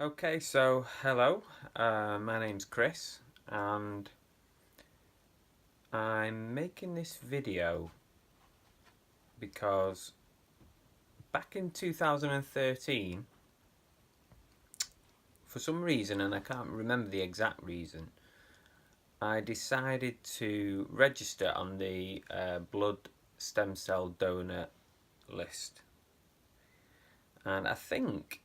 Okay, so hello, my name's Chris, and I'm making this video because back in 2013, for some reason, and I can't remember the exact reason, I decided to register on the blood stem cell donor list. And I think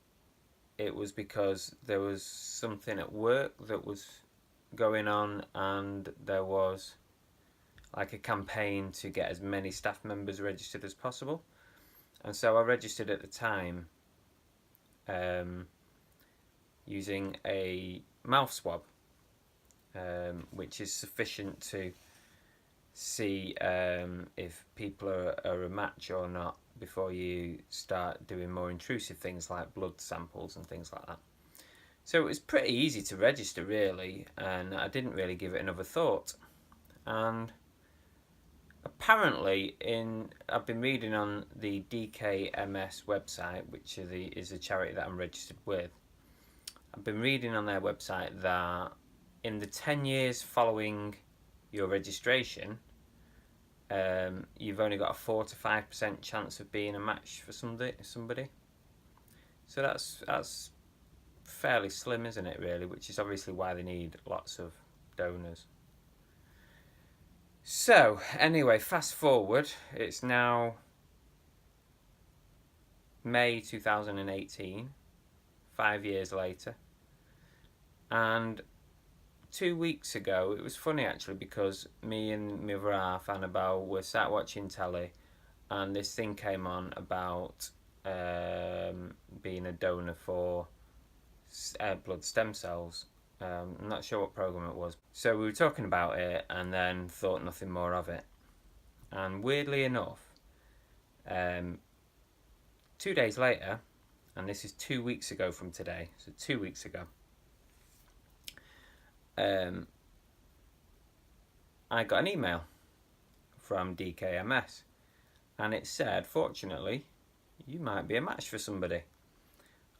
it was because there was something at work that was going on, and there was like a campaign to get as many staff members registered as possible. And so I registered at the time um, using a mouth swab, which is sufficient to see if people are a match or not before you start doing more intrusive things like blood samples and things like that. So it was pretty easy to register, really, and I didn't really give it another thought. And apparently, I've been reading on the DKMS website, which is a charity that I'm registered with. I've been reading on their website that in the 10 years following your registration, you've only got a 4 to 5% chance of being a match for somebody. So that's fairly slim, isn't it, really? Which is obviously why they need lots of donors. So, anyway, fast forward, it's now May 2018, 5 years later, and 2 weeks ago, it was funny actually because me and my other half, Annabelle, were sat watching telly, and this thing came on about being a donor for blood stem cells. I'm not sure what program it was. So we were talking about it and then thought nothing more of it. And weirdly enough, 2 days later, and this is 2 weeks ago from today, so 2 weeks ago, I got an email from DKMS, and it said, fortunately, you might be a match for somebody.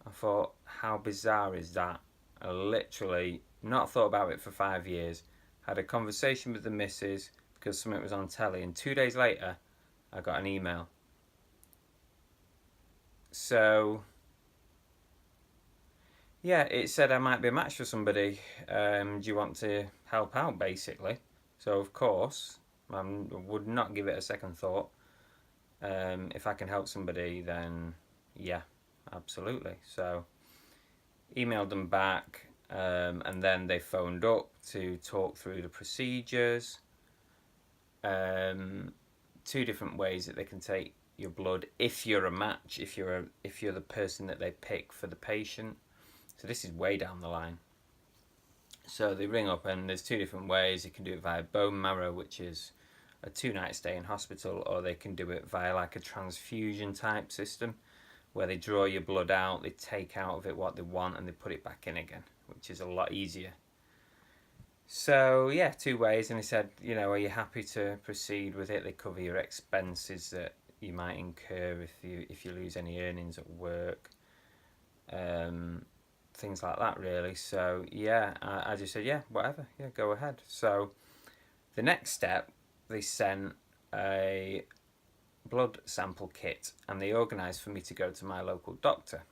I thought, how bizarre is that? I literally not thought about it for 5 years, had a conversation with the missus because something was on telly, and 2 days later, I got an email. So, yeah, it said I might be a match for somebody. Do you want to help out, basically? So, of course, I would not give it a second thought. If I can help somebody, then yeah, absolutely. So, emailed them back, and then they phoned up to talk through the procedures. 2 different ways that they can take your blood if you're a match, if you're the person that they pick for the patient. So this is way down the line. So they ring up, and there's 2 different ways. You can do it via bone marrow, which is a 2-night stay in hospital, or they can do it via like a transfusion type system where they draw your blood out, they take out of it what they want, and they put it back in again, which is a lot easier. So yeah, 2 ways, and he said, are you happy to proceed with it? They cover your expenses that you might incur if you lose any earnings at work, things like that, really. So yeah, I just said, yeah, whatever, yeah, go ahead. So the next step, they sent a blood sample kit, and they organised for me to go to my local doctor.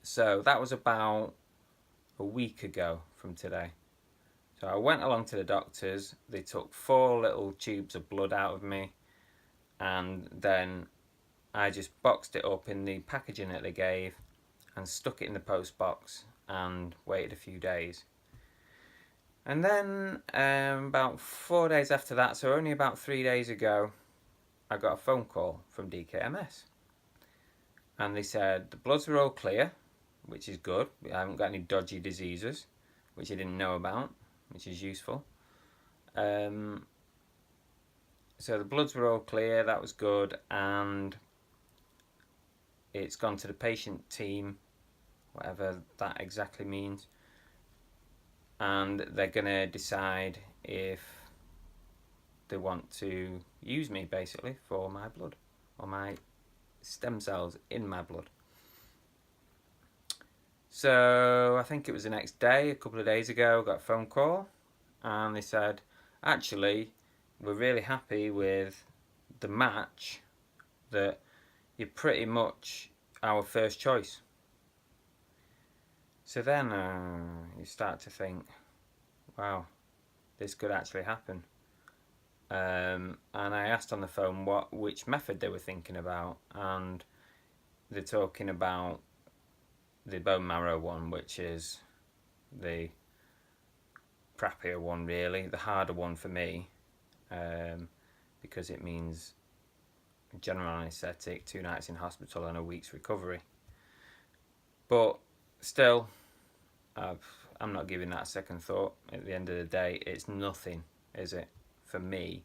So that was about a week ago from today. So I went along to the doctor's. They took 4 little tubes of blood out of me, and then I just boxed it up in the packaging that they gave and stuck it in the post box and waited a few days. And then about 4 days after that, so only about 3 days ago, I got a phone call from DKMS, and they said the bloods were all clear, which is good. I haven't got any dodgy diseases, which I didn't know about, which is useful. So the bloods were all clear, that was good, and it's gone to the patient team, whatever that exactly means, and they're going to decide if they want to use me, basically, for my blood, or my stem cells in my blood. So I think it was the next day, a couple of days ago, got a phone call, and they said, actually, we're really happy with the match, that you're pretty much our first choice. So then you start to think, wow, this could actually happen. And I asked on the phone which method they were thinking about, and they're talking about the bone marrow one, which is the crappier one, really, the harder one for me, because it means general anaesthetic, 2 nights in hospital and a week's recovery. But still, I'm not giving that a second thought. At the end of the day, it's nothing, is it, for me,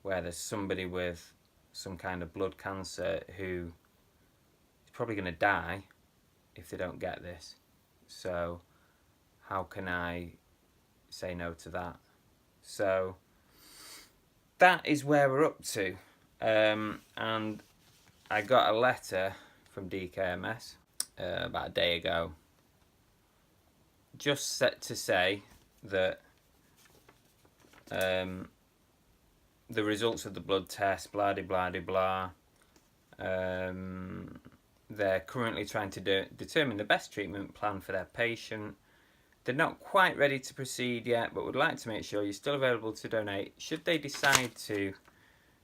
where there's somebody with some kind of blood cancer who is probably going to die if they don't get this. So how can I say no to that? So that is where we're up to. And I got a letter from DKMS about a day ago, just set to say that the results of the blood test, blah de blah de blah. They're currently trying to determine the best treatment plan for their patient. They're not quite ready to proceed yet, but would like to make sure you're still available to donate should they decide to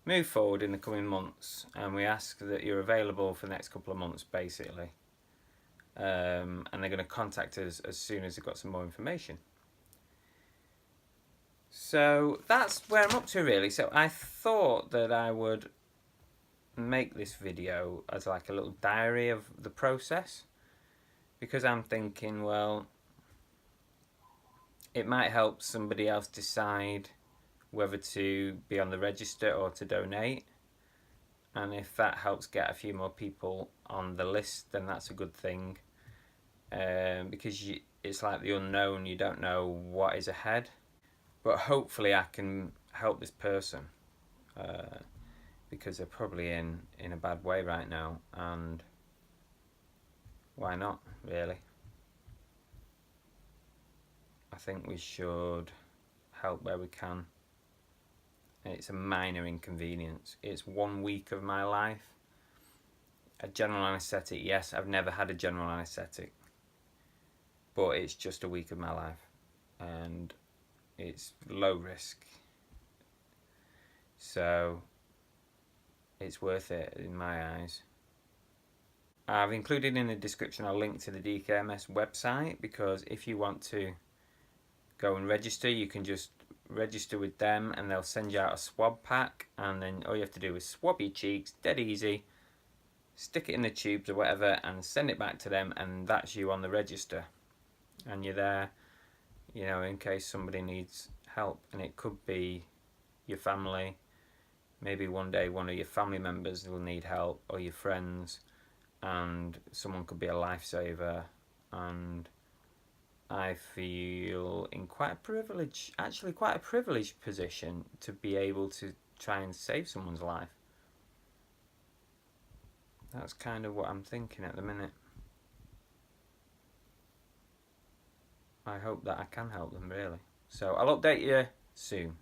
move forward in the coming months. And we ask that you're available for the next couple of months, basically. And they're going to contact us as soon as they've got some more information. So that's where I'm up to, really. So I thought that I would make this video as like a little diary of the process, because I'm thinking, well, it might help somebody else decide whether to be on the register or to donate. And if that helps get a few more people on the list, then that's a good thing. Because it's like the unknown, you don't know what is ahead. But hopefully I can help this person, because they're probably in a bad way right now, and why not, really? I think we should help where we can. It's a minor inconvenience. It's 1 week of my life. A general anaesthetic, yes, I've never had a general anaesthetic, but it's just a week of my life, and it's low risk, so it's worth it in my eyes. I've included in the description a link to the DKMS website, because if you want to go and register, you can just register with them and they'll send you out a swab pack, and then all you have to do is swab your cheeks, dead easy, stick it in the tubes or whatever and send it back to them, and that's you on the register, and you're there, you know, in case somebody needs help. And it could be your family, maybe one day one of your family members will need help, or your friends, and someone could be a lifesaver. And I feel in quite a privileged position to be able to try and save someone's life. That's kind of what I'm thinking at the minute. I hope that I can help them, really. So I'll update you soon.